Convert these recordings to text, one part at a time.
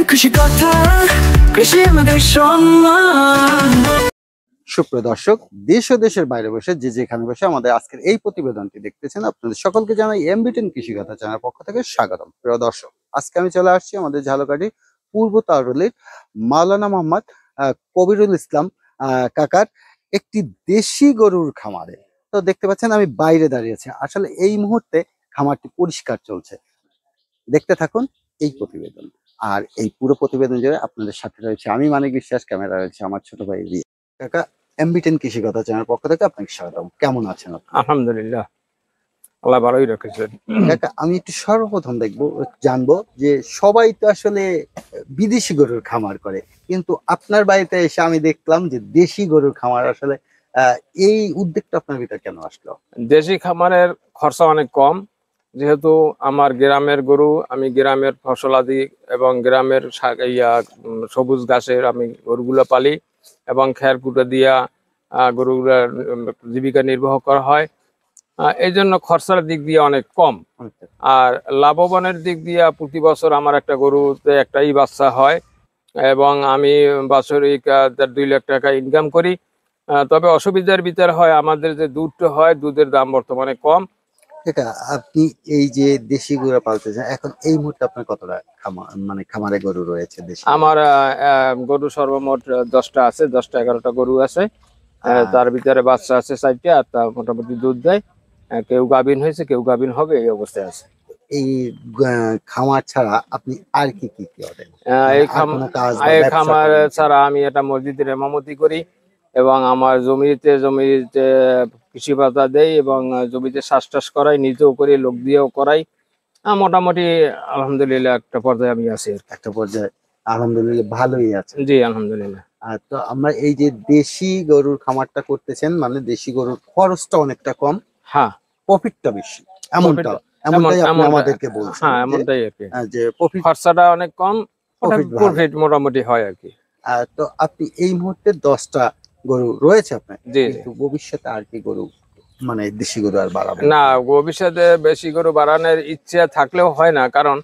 কৃষি কথা, কৃষি আমাদের সম্মান। সুপ্রিয় দর্শক, দেশ ও দেশের বাইরে বসে যে যেখানে বসে আমাদের আজকের এই প্রতিবেদনটি দেখতেছেন, আপনাদের সকলকে জানাই এমবিটেন কৃষি কথা চ্যানেল পক্ষ থেকে স্বাগতম। প্রিয় দর্শক, আজকে আমি চলে আসছি আমাদের ঝালকাঠি পূর্ব তারুলির মাওলানা মোহাম্মদ কবিরুল ইসলাম কাকার একটি দেশি গরুর খামারে। তো দেখতে পাচ্ছেন আমি বাইরে দাঁড়িয়েছি, আসলে এই মুহূর্তে খামারটি পরিষ্কার চলছে। দেখতে থাকুন এই প্রতিবেদন। আর এই পুরো প্রতিবেদন জুড়ে আপনাদের সাথে রয়েছে আমি মানিক বিশ্বাস, ক্যামেরা রয়েছে আমার ছোট ভাই রিয়া। কাকা, এমবিটেন কৃষি কথা চ্যানেল পক্ষ থেকে আপনাকে স্বাগতম। কেমন আছেন আপনি? আলহামদুলিল্লাহ, আল্লাহ ভালোই রেখেছেন। কাকা, আমি একটু সর্বপ্রথম জানবো যে সবাই তো আসলে বিদেশি গরুর খামার করে, কিন্তু আপনার বাড়িতে এসে আমি দেখলাম যে দেশি গরুর খামার। আসলে এই উদ্যোগটা আপনার ভিতরে কেন আসলো? দেশি খামারের খরচা অনেক কম, যেহেতু আমার গ্রামের গরু, আমি গ্রামের ফসলাদি এবং গ্রামের সবুজ ঘাসের আমি গরুগুলো পালি এবং খের কুটো দিয়া গরুগুলার জীবিকা নির্বাহ করা হয়। এই জন্য খরচার দিক দিয়ে অনেক কম, আর লাভবানের দিক দিয়ে প্রতি বছর আমার একটা গরুতে একটাই বাচ্চা হয় এবং আমি বাৎসরিক 2 লাখ টাকা ইনকাম করি। তবে অসুবিধার ভিতর হয় আমাদের যে দুধটা হয়, দুধের দাম বর্তমানে কম। আপনি এই যে দেশি গরু পালতেছেন, এখন এই মুহূর্তে আপনার কতটা খামারে গরু রয়েছে? আমার গরু সর্বমোট 10টা আছে, 10-11টা গরু আছে। তার ভিতরে বাচ্চা আছে 4টে, আর তা মোটামুটি দুধ দেয়। কেউ গাভীন হয়েছে, কেউ গাভীন হবে, এই অবস্থায় আছে। এই খামার ছাড়া আপনি আর কি কি করেন? এই খামার ছাড়া আমি একটা মসজিদের ইমামতি করি এবং আমার জমিতে কৃষি ভাতা দেই এবং জমিতে চাষ টাস করাই, নিজেও করি, লোক দিয়েও করাই। মোটামুটি আলহামদুলিল্লাহ একটা পর্যায়ে আমি আছি। একটা পর্যায়ে আলহামদুলিল্লাহ ভালোই আছে। জি আলহামদুলিল্লাহ। আর তো আমরা এই যে দেশি গরুর খামারটা করতেছেন, মানে দেশি গরুর খরচটা অনেকটা কম, হ্যাঁ প্রফিটটা বেশি, এমনটাই আপনি আমাদেরকে বলছেন। হ্যাঁ এমনটাই আর কি, যে প্রফিট, খরচাটা অনেক কম, প্রফিট মোটামুটি হয় আর কি। তো আপনি এই মুহূর্তে 10টা গরু রয়েছে আপনার, জি, কিন্তু ভবিষ্যতে আর কি গরু, মানে দেশি গরু আর বাড়াবেন না? ভবিষ্যতে বেশি গরু বাড়ানোর ইচ্ছে থাকলেও হয় না, কারণ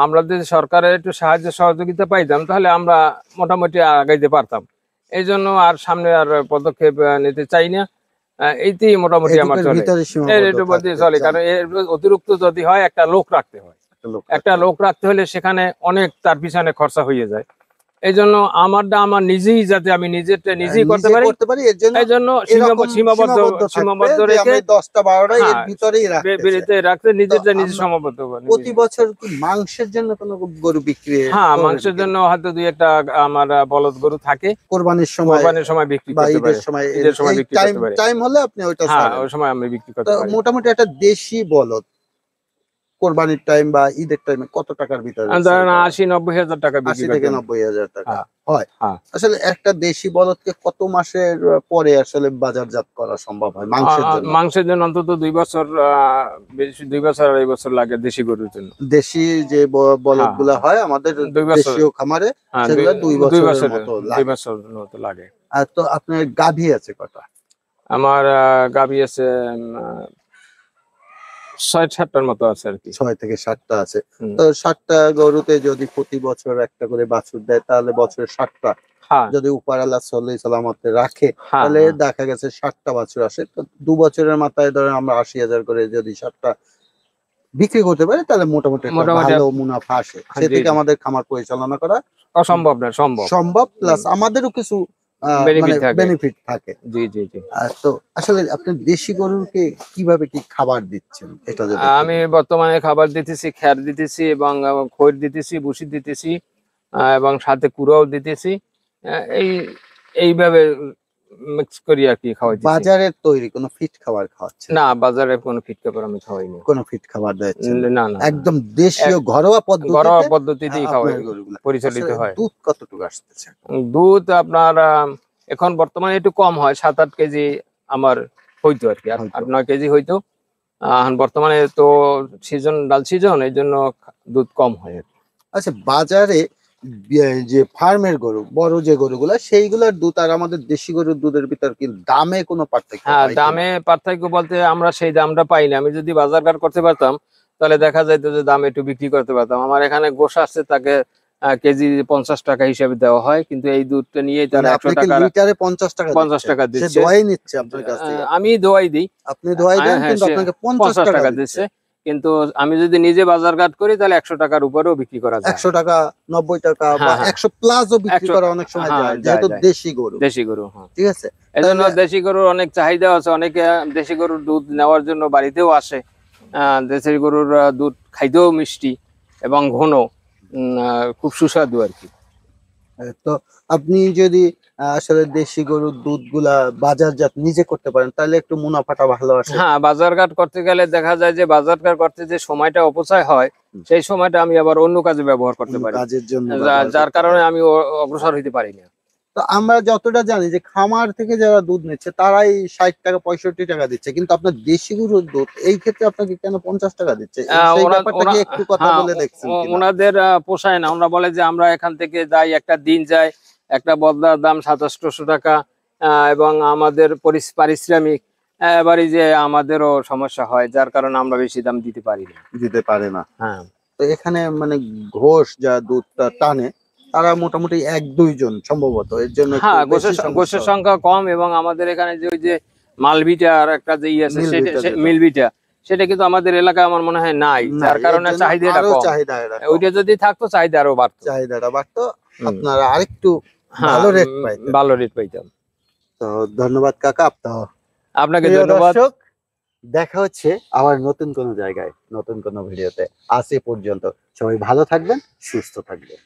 আমরা যদি সরকারের একটু সাহায্য সহযোগিতা পাইতাম তাহলে আমরা মোটামুটি আগাইতে পারতাম। এই জন্য আর সামনে আর পদক্ষেপ নিতে চাই না। এইতেই মোটামুটি আমার চলে, কারণ অতিরিক্ত যদি হয় একটা লোক রাখতে হয়, একটা লোক রাখতে হলে সেখানে অনেক তার পিছনে খরচা হয়ে যায়। এই জন্য আমার নিজেই যাতে আমি নিজেই করতে পারি, এই জন্য সীমাবদ্ধ রেখে 10টা-12টা এর ভিতরেই রাখতে নিজেরটা নিজে সীমাবদ্ধ। প্রতি বছর কি মাংসের জন্য কোনো গরু বিক্রি? হ্যাঁ, মাংসের জন্য হয়তো 2-1টা আমার বলদ গরু থাকে, কোরবানির সময় বিক্রি করতে পারি, ঈদের সময় বিক্রি করতে পারি। টাইম হলে আপনি ওইটা, হ্যাঁ ওই সময় আমি বিক্রি করতে পারি। মোটামুটি একটা দেশি বলদ কোরবানির টাইম বা ঈদের টাইমে কত টাকার ভিতরে? 80-90 হাজার টাকা, 80 থেকে 90 হাজার টাকা হয়। আসলে একটা দেশি বলদকে কত মাসের পরে আসলে বাজারজাত করা সম্ভব হয় মাংসের জন্য? অন্তত 2 বছর, বেশি 2 বছর 2.5 বছর লাগে দেশি গরুর জন্য। দেশি যে বলদ গুলা হয় আমাদের দেশীয় খামারে, সেগুলো 2 বছরের মতো লাগে। আর তো আপনার গাভী আছে কটা? আমার গাভী আছে 6-7টার মতো আছে আর কি। 6 থেকে 7টা আছে। তো 7টা গরুতে যদি প্রতি বছর একটা করে বাছুর দেয়, তাহলে বছরে 7টা যদি উপরালা সল্লি সালামতে রাখে, তাহলে দেখা গেছে 7টা বাছুর আসে। তো 2 বছরের মাথায় ধরেন আমরা 80,000 করে যদি 7টা বিক্রি করতে পারি, তাহলে মোটামুটি ভালো মুনাফা আসে। সে থেকে আমাদের খামার পরিচালনা করা অসম্ভব না, সম্ভব, প্লাস আমাদেরও কিছু বেনিফিট থাকে। জি জি জি। তো আসলে আপনি দেশি গরুকে কিভাবে কি খাবার দিচ্ছেন? এটা আমি বর্তমানে খাবার দিতেছি, খ্যার দিতেছি এবং খৈর দিতেছি, ভুসি দিতেছি এবং সাথে কুড়াও দিতেছি। এইভাবে মিক্স করি আর কি খাওয়াইতেছি। বাজারের তৈরি কোনো ফিট খাবার খাওয়াচ্ছে না? বাজারে কোনো ফিট খাবার আমি খাওয়াইনি। কোনো ফিট খাবার দিচ্ছেন না? একদম দেশীয় ঘরোয়া পদ্ধতিতেই খাওয়াই, পরিচালিত হয়। দুধ কতটুকু আসতেছে? দুধ আপনার এখন বর্তমানে একটু কম হয়, 7-8 কেজি আমার হইতো আর কি, 8-9 কেজি হইতো। বর্তমানে তো ডাল সিজন, এই জন্য দুধ কম হয়। আচ্ছা, বাজারে যে ফার্মের গরু, বড় যে গরুগুলা, সেইগুলোর দুধ আর আমাদের দেশি গরুর দুধের ভিতর কি দামে কোনো পার্থক্য? হ্যাঁ, দামে পার্থক্য বলতে আমরা সেই দামটা পাই না। আমি যদি বাজারঘাট করতে পারতাম তাহলে দেখা যাইতো যে দামে একটু বিক্রি করতে পারতাম। আমার এখানে গোশ আসছে, তাকে কেজি 50 টাকা হিসেবে দেওয়া হয়, কিন্তু এই দুধটা নিয়ে তারা মানে 100 আপনাকে টাকা লিটারে 50 টাকা 50 টাকা সে দিচ্ছে। দোয়াই নিচ্ছে আপনার কাছ থেকে। আমি দোয়াই দিই, আপনি দোয়াই দেন হ্যাঁ, কিন্তু সে আপনাকে 50 50 টাকা টাকা দিচ্ছে। দিচ্ছে। কিন্তু আমি যদি নিজে বাজারঘাট করি তাহলে 100 টাকার উপরেও বিক্রি করা যায়। 100 টাকা, 90 টাকা বা হ্যাঁ, হ্যাঁ। 100 প্লাসও বিক্রি 100 করা অনেক সময় হ্যাঁ, যায়, যায়, যেহেতু যায়। দেশি গরু। দেশি গরু, হ্যাঁ। ঠিক আছে, এই জন্য তাহলে দেশি গরুর অনেক চাহিদা আছে, অনেকে দেশি গরুর দুধ নেওয়ার জন্য বাড়িতেও আসে। দেশি গরুর দুধ খাইতেও মিষ্টি এবং ঘন, খুব সুস্বাদু আর কি। তো আপনি যদি আসলে দেশি গরুর দুধগুলা বাজারজাত নিজে করতে পারেন তাহলে একটু মুনাফাটা ভালো আসে। হ্যাঁ, বাজারঘাট করতে গেলে দেখা যায় যে বাজারঘাট করতে যে সময়টা অপচয় হয়, সেই সময়টা আমি আবার অন্য কাজে ব্যবহার করতে অন্য পারি, কাজের জন্য ব্যবহার যার করতে কারণে পারেন। আমি অগ্রসর হইতে পারি না। তো আমরা যতটা জানি যে খামার থেকে যারা দুধ নিচ্ছে তারাই 60 টাকা 65 টাকা দিচ্ছে, কিন্তু আপনার দেশি গরুর দুধ এই ক্ষেত্রে আপনাকে কেন 50 টাকা দিচ্ছে? সেই ব্যাপারটা কি একটু কথা হ্যাঁ, বলে দেখছেন কিনা? ওনাদের পোষায় না, ওনারা বলে যে আমরা এখান থেকে যাই, একটা দিন যাই, একটা বদলার দাম 2700 টাকা, এবং আমাদের পারিশ্রমিক, এবারে যে আমাদেরও সমস্যা হয়, যার কারণে আমরা বেশি দাম দিতে পারি না। দিতে পারে না। হ্যাঁ, তো এখানে মানে ঘোষ যা দুধটা টানে তারা মোটামুটি 1-2 জন সম্ভবত, এর জন্য একটু হ্যাঁ, বেশি সমস্যা গোশের হয়। সংখ্যা কম, এবং আমাদের এখানে যে ওই যে মালভিটা আর একটা যে আছে মিলভিটা যেটা। মিলভিটা, সেটা কিন্তু আমাদের এলাকায় আমার মনে হয় নাই, না, যার এর কারণে জন্য চাহিদাটা আরো কম। চাহিদা এরা কম। ওইটা যদি থাকতো চাহিদা আরো বাড়তো। চাহিদাটা বাড়তো, হুম। আপনারা আরেকটু হ্যাঁ, ভালো রেট পাইতেন। ভালো রেট পাইতাম। তো ধন্যবাদ কাকা আপনার। আপনাকে প্রিয় ধন্যবাদ। দর্শক, দেখা হচ্ছে আবার নতুন কোনো জায়গায় নতুন কোনো ভিডিওতে। আজ এ পর্যন্ত সবাই ভালো থাকবেন, সুস্থ থাকবেন।